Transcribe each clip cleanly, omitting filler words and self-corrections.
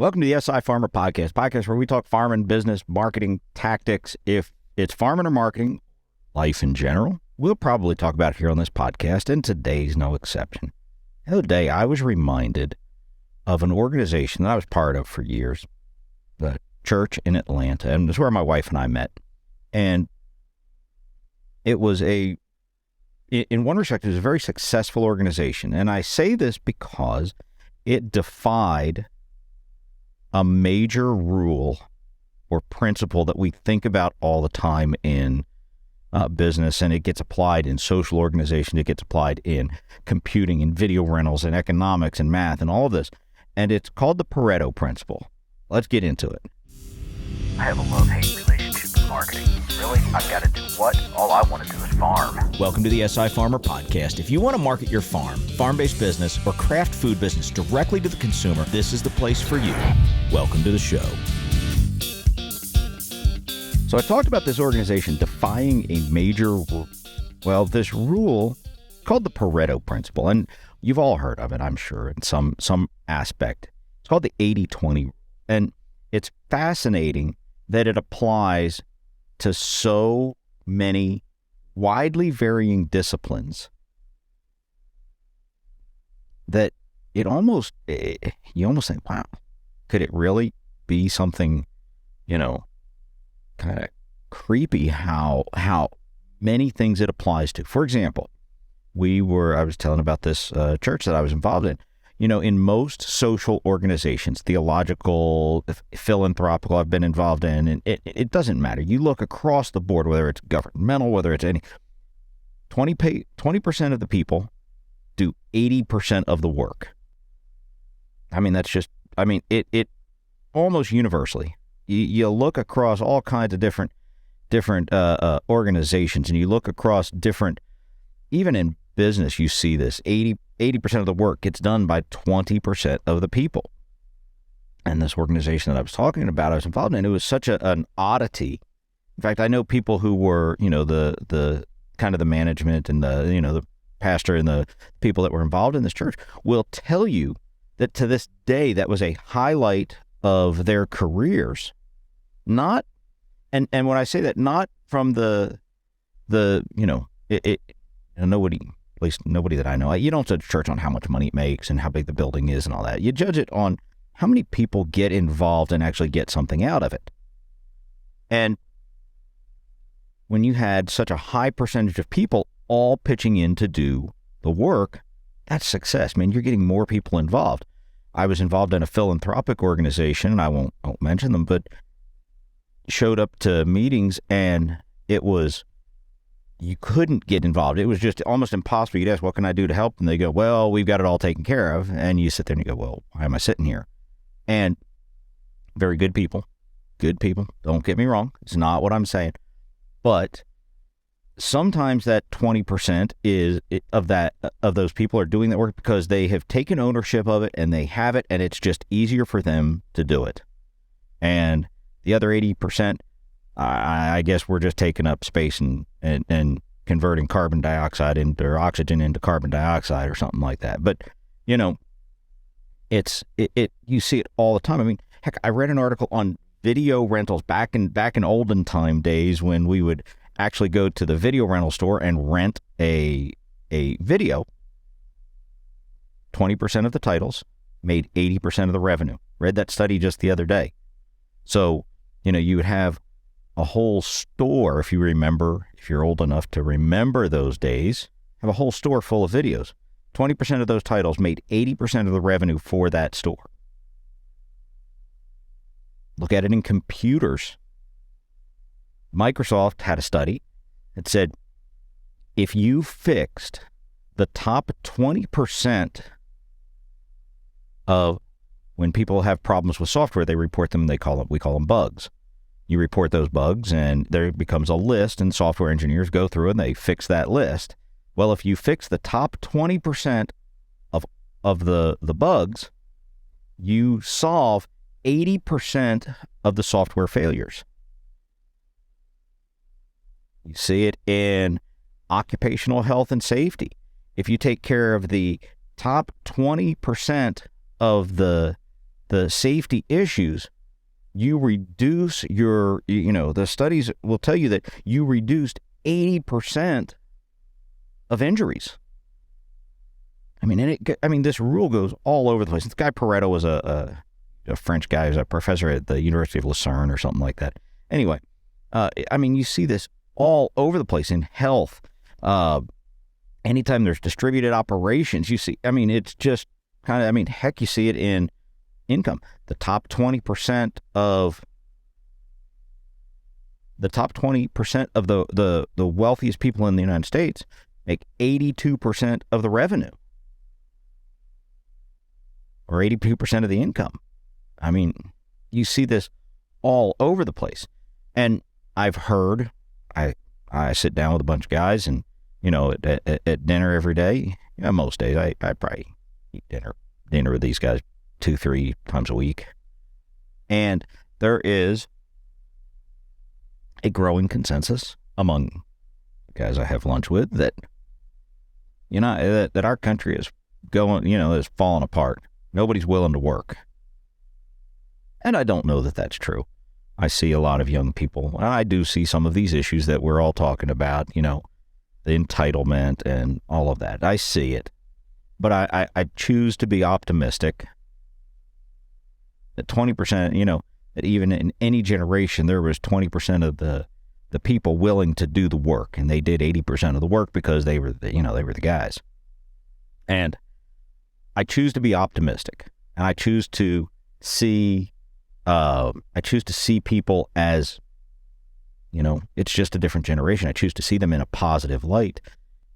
Welcome to the SI Farmer podcast where we talk farming, business, marketing, tactics. If it's farming or marketing, life in general, we'll probably talk about it here on this podcast, and today's no exception. The other day, I was reminded of an organization that I was part of for years, the church in Atlanta, and it's where my wife and I met. And it was in one respect, it was a very successful organization. And I say this because it defied a major rule or principle that we think about all the time in business, and it gets applied in social organization, it gets applied in computing and video rentals and economics and math and all of this. And it's called the Pareto principle. Let's get into it. I have a love-hate relationship with marketing. Really? I've got to do what? All I want to do is farm. Welcome to the SI Farmer podcast. If you want to market your farm-based business, or craft food business directly to the consumer, this is the place for you. Welcome to the show. So I talked about this organization defying a major, this rule called the Pareto principle. And you've all heard of it, I'm sure, in some aspect. It's called the 80-20. And it's fascinating that it applies to so many widely varying disciplines that you almost think, wow, could it really be something, kind of creepy how many things it applies to. For example, I was telling about this church that I was involved in. In most social organizations, theological, philanthropical, I've been involved in, and it doesn't matter. You look across the board, whether it's governmental, whether it's any, 20% of the people do 80% of the work. I mean, it almost universally. You look across all kinds of different organizations, and you look across different, even in business, you see this, 80% of the work gets done by 20% of the people. And this organization that I was talking about, I was involved in, it was such an oddity. In fact, I know people who were, the kind of the management and the pastor and the people that were involved in this church will tell you that to this day, that was a highlight of their careers. Not, and when I say that, not from nobody, at least nobody that I know, you don't judge church on how much money it makes and how big the building is and all that. You judge it on how many people get involved and actually get something out of it. And when you had such a high percentage of people all pitching in to do the work, that's success. Man, you're getting more people involved. I was involved in a philanthropic organization, and I won't mention them, but showed up to meetings, and you couldn't get involved. It was just almost impossible. You'd ask, what can I do to help? And they go, well, we've got it all taken care of. And you sit there and you go, well, why am I sitting here? And very good people. Don't get me wrong. It's not what I'm saying. But sometimes that 20% of those people are doing that work because they have taken ownership of it and they have it, and it's just easier for them to do it. And the other 80%, I guess we're just taking up space and converting carbon dioxide or oxygen into carbon dioxide or something like that. But, you see it all the time. I mean, heck, I read an article on video rentals back in olden time days when we would actually go to the video rental store and rent a video. 20% of the titles made 80% of the revenue. Read that study just the other day. So, you would have a whole store, if you remember, if you're old enough to remember those days, have a whole store full of videos. 20% of those titles made 80% of the revenue for that store. Look at it in computers. Microsoft had a study that said, if you fixed the top 20% of when people have problems with software, they report them, we call them bugs. You report those bugs, and there becomes a list, and software engineers go through and they fix that list. Well, if you fix the top 20% of the bugs, you solve 80% of the software failures. You see it in occupational health and safety. If you take care of the top 20% of the the safety issues, you reduce your, the studies will tell you that you reduced 80% of injuries. I mean, this rule goes all over the place. This guy Pareto was a French guy who's a professor at the University of Lucerne or something like that. Anyway, you see this all over the place in health. Anytime there's distributed operations, you see, it's just kind of, heck, you see it in income. The top 20% of the wealthiest people in the United States make 82% of the revenue, or 82% of the income. You see this all over the place. And I've heard, I sit down with a bunch of guys and, at dinner every day, most days, I probably eat dinner with these guys 2-3 times a week. And there is a growing consensus among guys I have lunch with that, that our country is going, is falling apart. Nobody's willing to work. And I don't know that that's true. I see a lot of young people, and I do see some of these issues that we're all talking about, the entitlement and all of that. I see it. But I choose to be optimistic that 20%, that even in any generation, there was 20% of the people willing to do the work, and they did 80% of the work because they were the guys. And I choose to be optimistic, and I choose to see people as, it's just a different generation. I choose to see them in a positive light,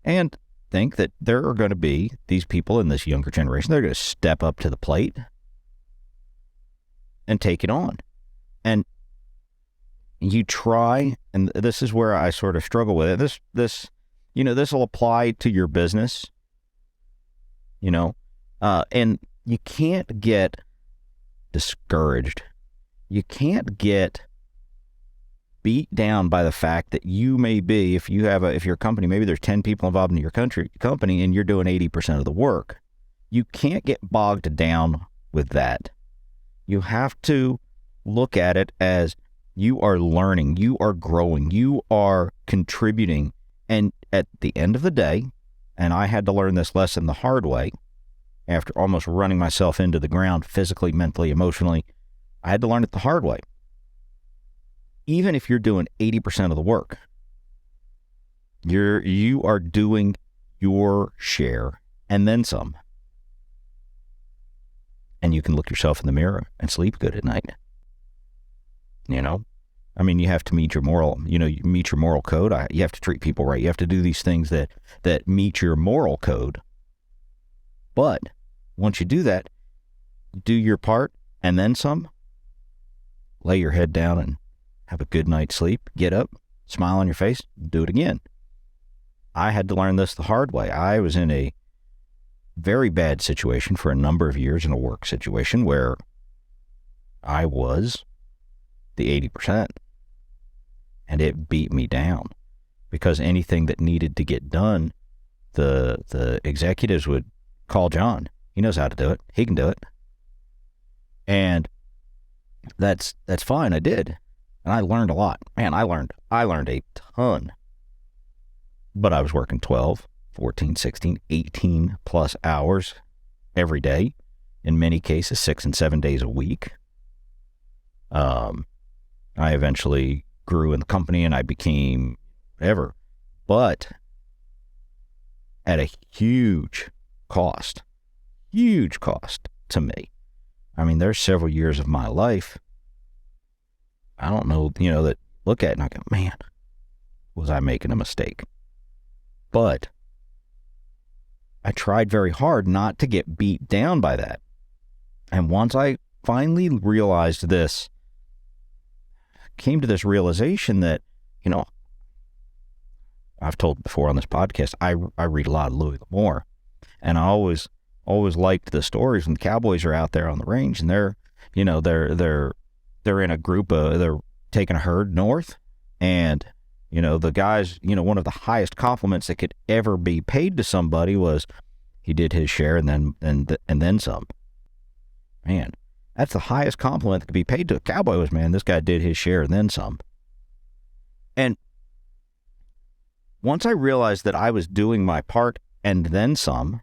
and think that there are going to be these people in this younger generation. They're going to step up to the plate and take it on. And you try, and this is where I sort of struggle with it. This will apply to your business, and you can't get discouraged. You can't get beat down by the fact that you may be, if your company, maybe there's 10 people involved in your company and you're doing 80% of the work. You can't get bogged down with that. You have to look at it as you are learning, you are growing, you are contributing. And at the end of the day, and I had to learn this lesson the hard way after almost running myself into the ground physically, mentally, emotionally, I had to learn it the hard way. Even if you're doing 80% of the work, you are doing your share and then some. And you can look yourself in the mirror and sleep good at night. You have to meet your moral, you meet your moral code. You have to treat people right. You have to do these things that meet your moral code. But once you do that, do your part and then some. Lay your head down and have a good night's sleep. Get up, smile on your face, do it again. I had to learn this the hard way. I was in a very bad situation for a number of years, in a work situation where I was the 80%. And it beat me down because anything that needed to get done, the executives would call John. He knows how to do it. He can do it. And that's fine. I did. And I learned a lot. Man, I learned a ton. But I was working 12, 14, 16, 18 plus hours every day. In many cases, 6 and 7 days a week. I eventually grew in the company and I became whatever. But at a huge cost to me. There's several years of my life, I don't know, that look at it and I go, man, was I making a mistake? But I tried very hard not to get beat down by that. And once I finally realized this, came to this realization that, I've told before on this podcast, I read a lot of Louis L'Amour, and I always liked the stories when the cowboys are out there on the range and they're in a group they're taking a herd north, and the guys, one of the highest compliments that could ever be paid to somebody was he did his share and then some. Man, That's the highest compliment that could be paid to a cowboy was, man, this guy did his share and then some. And once I realized that I was doing my part and then some,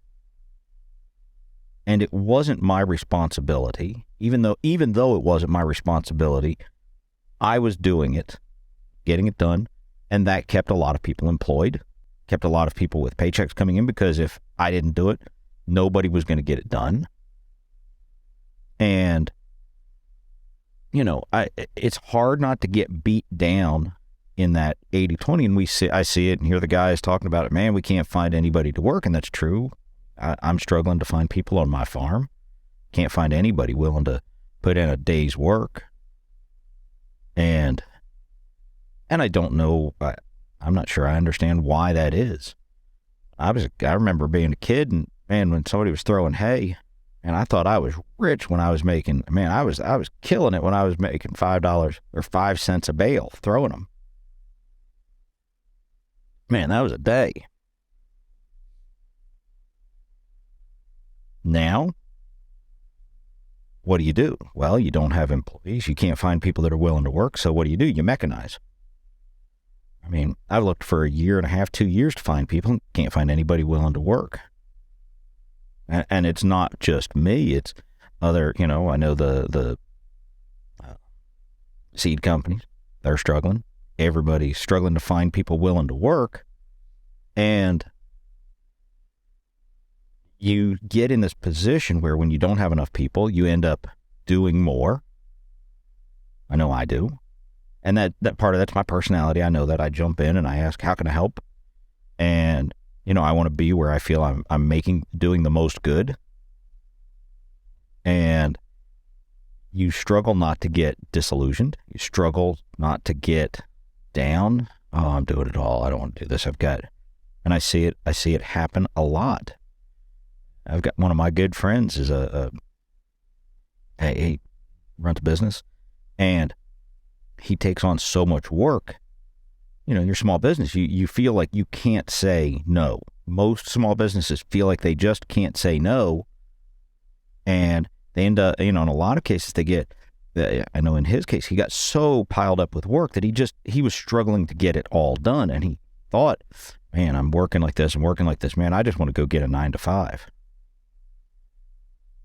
and it wasn't my responsibility, even though it wasn't my responsibility, I was doing it, getting it done, and that kept a lot of people employed, kept a lot of people with paychecks coming in, because if I didn't do it, nobody was going to get it done. And, it's hard not to get beat down in that 80-20, and I see it and hear the guys talking about it. Man, we can't find anybody to work, and that's true. I'm struggling to find people on my farm. Can't find anybody willing to put in a day's work. And I don't know, I'm not sure I understand why that is. I remember being a kid, and man, when somebody was throwing hay, and I thought I was rich when I was making, man, I was killing it when I was making $5 or 5 cents a bale throwing them. Man, that was a day. Now, what do? Well, you don't have employees. You can't find people that are willing to work. So what do? You mechanize. I mean, I've looked for 1.5 years, 2 years to find people. Can't find anybody willing to work. And it's not just me. It's other, I know the seed companies. They're struggling. Everybody's struggling to find people willing to work. And you get in this position where when you don't have enough people, you end up doing more. I know I do. And that part of that's my personality. I know that I jump in and I ask, how can I help? And, I want to be where I feel I'm doing the most good. And you struggle not to get disillusioned. You struggle not to get down. Oh, I'm doing it all. I don't want to do this. And I see it happen a lot. I've got one of my good friends is he runs a business, and he takes on so much work. Your small business, you feel like you can't say no. Most small businesses feel like they just can't say no, and they end up, in a lot of cases I know in his case, he got so piled up with work that he was struggling to get it all done, and he thought, man, I'm working like this, man, I just want to go get a 9-to-5.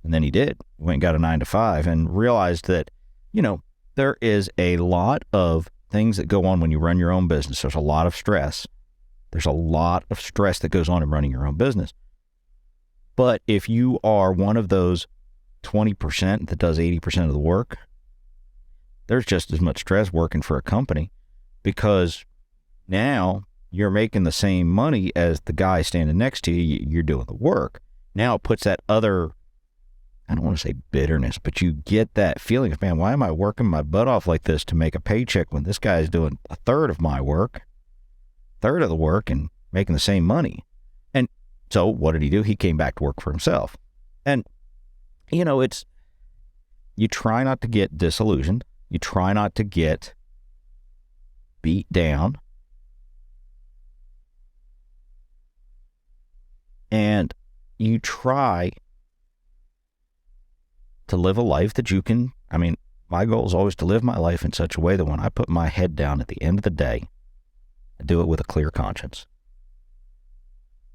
And then he did. Went and got a 9-to-5 and realized that, there is a lot of things that go on when you run your own business. There's a lot of stress. There's a lot of stress that goes on in running your own business. But if you are one of those 20% that does 80% of the work, there's just as much stress working for a company, because now you're making the same money as the guy standing next to you. You're doing the work. Now it puts that other, I don't want to say bitterness, but you get that feeling of, man, why am I working my butt off like this to make a paycheck when this guy is doing a third of my work, third of the work, and making the same money? And so what did he do? He came back to work for himself. And, you try not to get disillusioned. You try not to get beat down. And you try to live a life that you can, my goal is always to live my life in such a way that when I put my head down at the end of the day, I do it with a clear conscience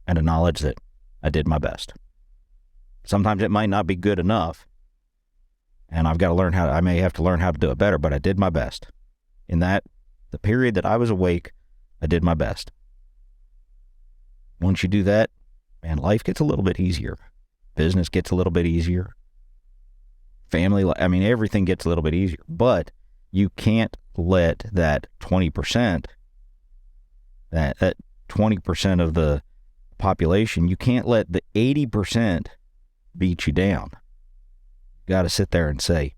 and a knowledge that I did my best. Sometimes it might not be good enough, and I may have to learn how to do it better, but I did my best. In the period that I was awake, I did my best. Once you do that, man, life gets a little bit easier. Business gets a little bit easier. Family, everything gets a little bit easier, but you can't let that 20%, that 20% of the population, you can't let the 80% beat you down. You got to sit there and say,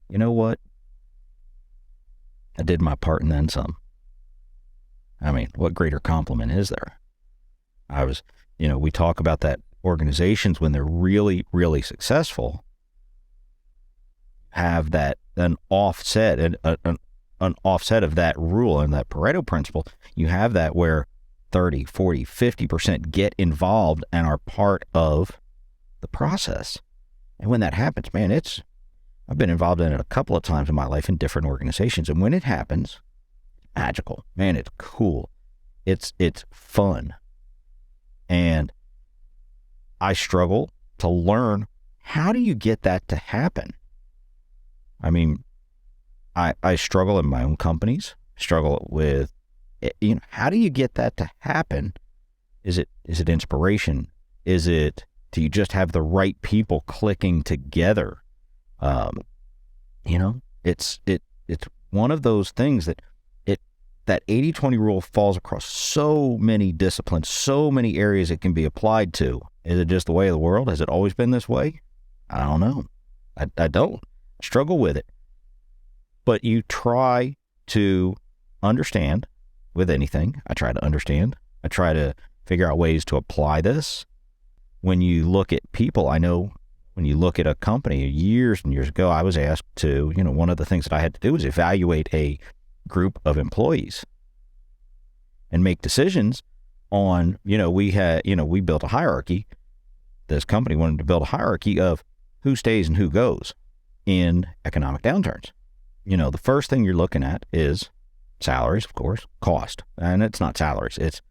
you know what? I did my part and then some. What greater compliment is there? We talk about that organizations when they're really, really successful have an offset of that rule and that Pareto principle. You have that where 30, 40, 50% get involved and are part of the process. And when that happens, man, I've been involved in it a couple of times in my life in different organizations. And when it happens, magical. Man, it's cool. It's fun. And I struggle to learn, how do you get that to happen? I mean, I struggle in my own companies, struggle with, how do you get that to happen? Is it inspiration? Do you just have the right people clicking together? It's one of those things that 80-20 rule falls across so many disciplines, so many areas it can be applied to. Is it just the way of the world? Has it always been this way? I don't know. I don't struggle with it. But you try to understand with anything. I try to understand. I try to figure out ways to apply this. When you look at people, I know when you look at a company years and years ago, I was asked to, one of the things that I had to do was evaluate a group of employees and make decisions on, we built a hierarchy. This company wanted to build a hierarchy of who stays and who goes in economic downturns. The first thing you're looking at is salaries, of course, cost. And it's not salaries, it's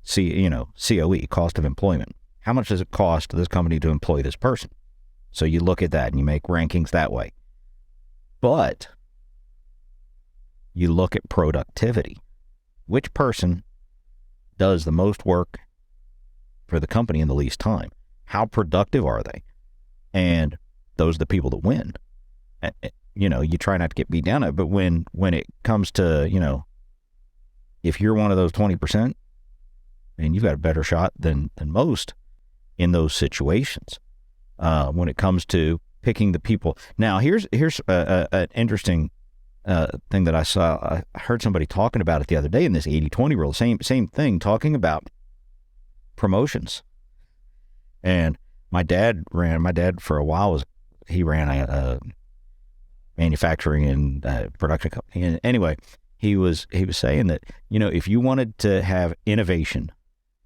COE, cost of employment. How much does it cost to this company to employ this person? So you look at that and you make rankings that way. But you look at productivity. Which person does the most work for the company in the least time? How productive are they? And those are the people that win. You try not to get beat down at it, but when it comes to, if you're one of those 20%, and you've got a better shot than most in those situations. When it comes to picking the people. Now, here's an interesting thing that I saw. I heard somebody talking about it the other day in this 80-20 rule. Same thing, talking about promotions. And my dad for a while he ran a manufacturing and production company. And anyway, he was saying that, if you wanted to have innovation,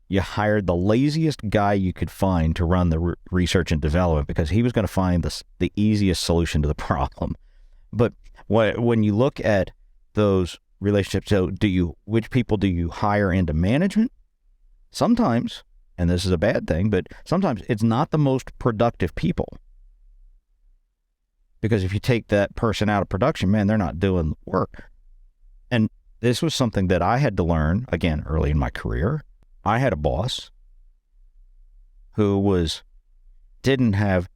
you hired the laziest guy you could find to run the research and development, because he was going to find the easiest solution to the problem. But when you look at those relationships, so which people do you hire into management? Sometimes, and this is a bad thing, but sometimes it's not the most productive people. Because if you take that person out of production, man, they're not doing work. And this was something that I had to learn, again, early in my career. I had a boss who didn't have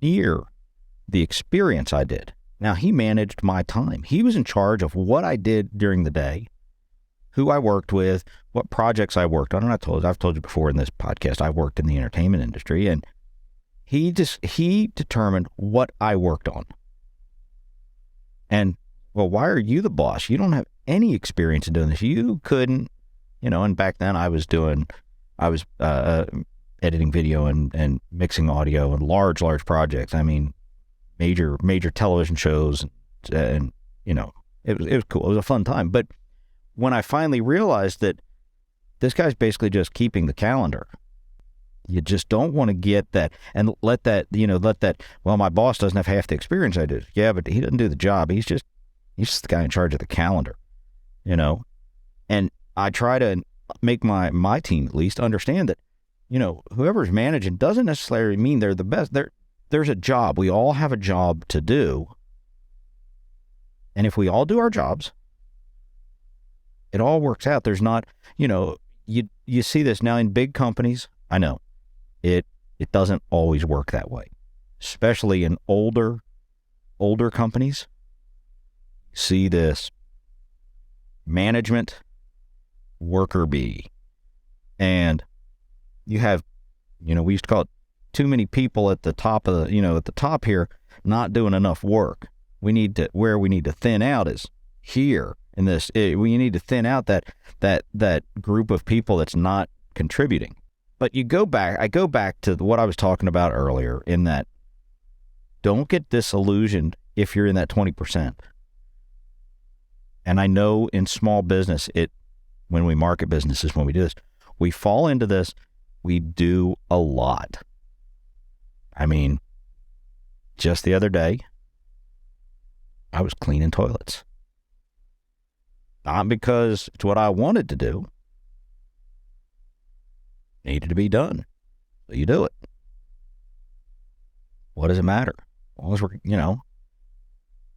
near the experience I did. Now, he managed my time. He was in charge of what I did during the day, who I worked with, what projects I worked on. And I've told you before in this podcast, I worked in the entertainment industry, and he determined what I worked on. And, well, why are you the boss? You don't have any experience in doing this. You couldn't. And back then I was editing video and mixing audio and large projects. I mean, major television shows, and it was cool. It was a fun time. But when I finally realized that this guy's basically just keeping the calendar, you just don't want to get that and let that, well, my boss doesn't have half the experience I do. Yeah, but he doesn't do the job. He's just the guy in charge of the calendar, and I try to make my team at least understand that, whoever's managing doesn't necessarily mean they're the best. There's a job. We all have a job to do. And if we all do our jobs, it all works out. There's not, you see this now in big companies. I know it doesn't always work that way, especially in older companies. See this management worker bee, and you have, we used to call it too many people at the top of at the top here, not doing enough work. We need to thin out is here in this. We need to thin out that group of people that's not contributing. But I go back to what I was talking about earlier, in that don't get disillusioned if you're in that 20%. And I know in small business, when we market businesses, when we do this, we fall into this. We do a lot. I mean, just the other day, was cleaning toilets. Not because it's what I wanted to do. It needed to be done. So you do it. What does it matter? As long as we're,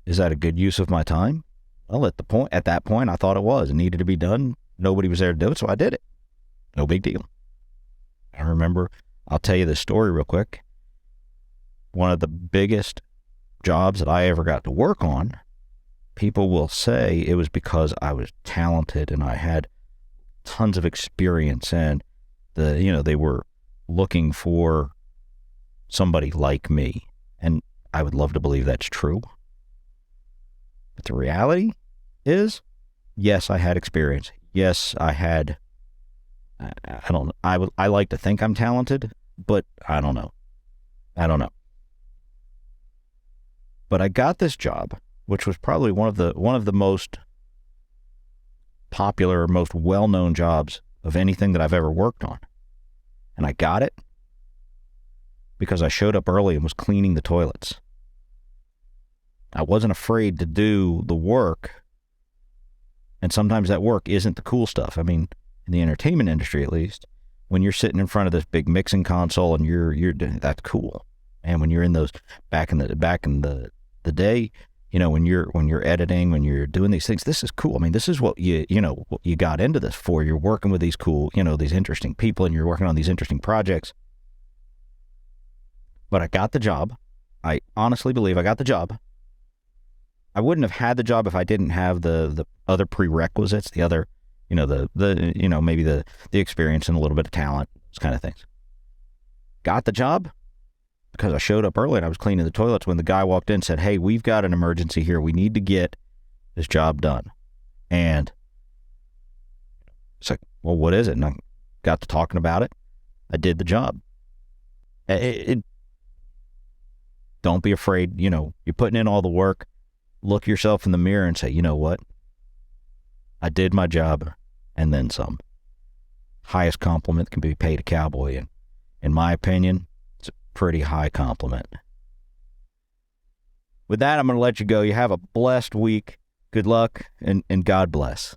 is that a good use of my time? Well, at that point, I thought it was. It needed to be done. Nobody was there to do it, so I did it. No big deal. I remember, I'll tell you this story real quick. One of the biggest jobs that I ever got to work on, people will say it was because I was talented and I had tons of experience, and they were looking for somebody like me. And I would love to believe that's true. But the reality is, yes, I had experience. Yes, I had, I like to think I'm talented, but I don't know. But I got this job, which was probably one of the most popular, most well-known jobs of anything that I've ever worked on. And I got it because I showed up early and was cleaning the toilets. I wasn't afraid to do the work. And sometimes that work isn't the cool stuff. I mean, in the entertainment industry, at least, when you're sitting in front of this big mixing console and you're that's cool. And when you're in those back in the day, when you're editing, when you're doing these things, this is cool. I mean, this is what what you got into this for. You're working with these cool, these interesting people, and you're working on these interesting projects. But I got the job. I honestly believe I got the job. I wouldn't have had the job if I didn't have the other prerequisites, the other, maybe the experience and a little bit of talent, those kind of things. Got the job because I showed up early and I was cleaning the toilets when the guy walked in and said, "Hey, we've got an emergency here. We need to get this job done." And it's like, well, what is it? And I got to talking about it. I did the job. Don't be afraid. You're putting in all the work. Look yourself in the mirror and say, you know what? I did my job and then some. Highest compliment can be paid a cowboy. And in my opinion, it's a pretty high compliment. With that, I'm going to let you go. You have a blessed week. Good luck and God bless.